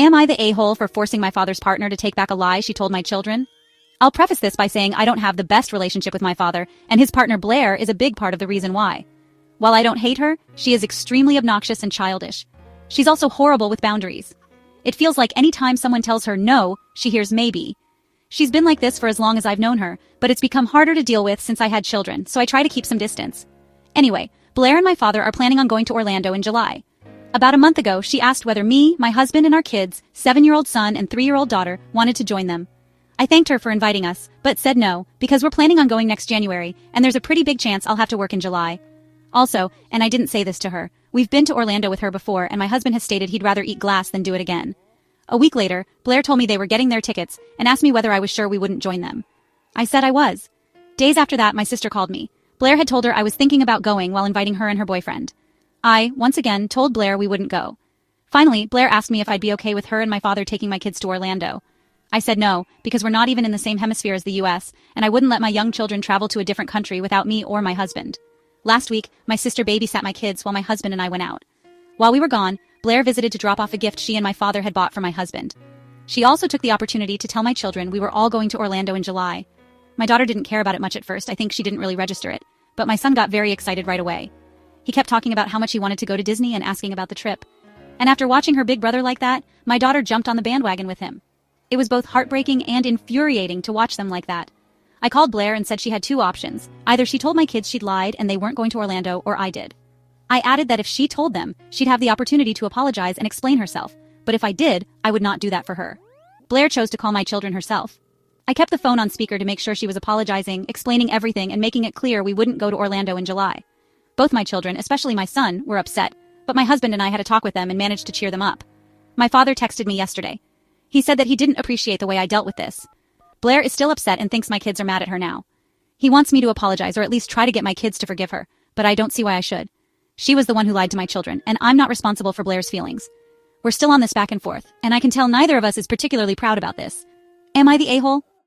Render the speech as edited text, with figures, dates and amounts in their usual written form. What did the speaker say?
Am I the a-hole for forcing my father's partner to take back a lie she told my children? I'll preface this by saying I don't have the best relationship with my father, and his partner Blair is a big part of the reason why. While I don't hate her, she is extremely obnoxious and childish. She's also horrible with boundaries. It feels like any time someone tells her no, she hears maybe. She's been like this for as long as I've known her, but it's become harder to deal with since I had children, so I try to keep some distance. Anyway, Blair and my father are planning on going to Orlando in July. About a month ago, she asked whether me, my husband, and our kids, 7-year-old son and 3-year-old daughter, wanted to join them. I thanked her for inviting us, but said no, because we're planning on going next January, and there's a pretty big chance I'll have to work in July. Also, and I didn't say this to her, we've been to Orlando with her before, and my husband has stated he'd rather eat glass than do it again. A week later, Blair told me they were getting their tickets and asked me whether I was sure we wouldn't join them. I said I was. Days after that, my sister called me. Blair had told her I was thinking about going while inviting her and her boyfriend. I, once again, told Blair we wouldn't go. Finally, Blair asked me if I'd be okay with her and my father taking my kids to Orlando. I said no, because we're not even in the same hemisphere as the US, and I wouldn't let my young children travel to a different country without me or my husband. Last week, my sister babysat my kids while my husband and I went out. While we were gone, Blair visited to drop off a gift she and my father had bought for my husband. She also took the opportunity to tell my children we were all going to Orlando in July. My daughter didn't care about it much at first, I think she didn't really register it, but my son got very excited right away. He kept talking about how much he wanted to go to Disney and asking about the trip. And after watching her big brother like that, my daughter jumped on the bandwagon with him. It was both heartbreaking and infuriating to watch them like that. I called Blair and said she had two options. Either she told my kids she'd lied and they weren't going to Orlando, or I did. I added that if she told them, she'd have the opportunity to apologize and explain herself, but if I did, I would not do that for her. Blair chose to call my children herself. I kept the phone on speaker to make sure she was apologizing, explaining everything, and making it clear we wouldn't go to Orlando in July. Both my children, especially my son, were upset, but my husband and I had a talk with them and managed to cheer them up. My father texted me yesterday. He said that he didn't appreciate the way I dealt with this. Blair is still upset and thinks my kids are mad at her now. He wants me to apologize or at least try to get my kids to forgive her, but I don't see why I should. She was the one who lied to my children, and I'm not responsible for Blair's feelings. We're still on this back and forth, and I can tell neither of us is particularly proud about this. Am I the a-hole?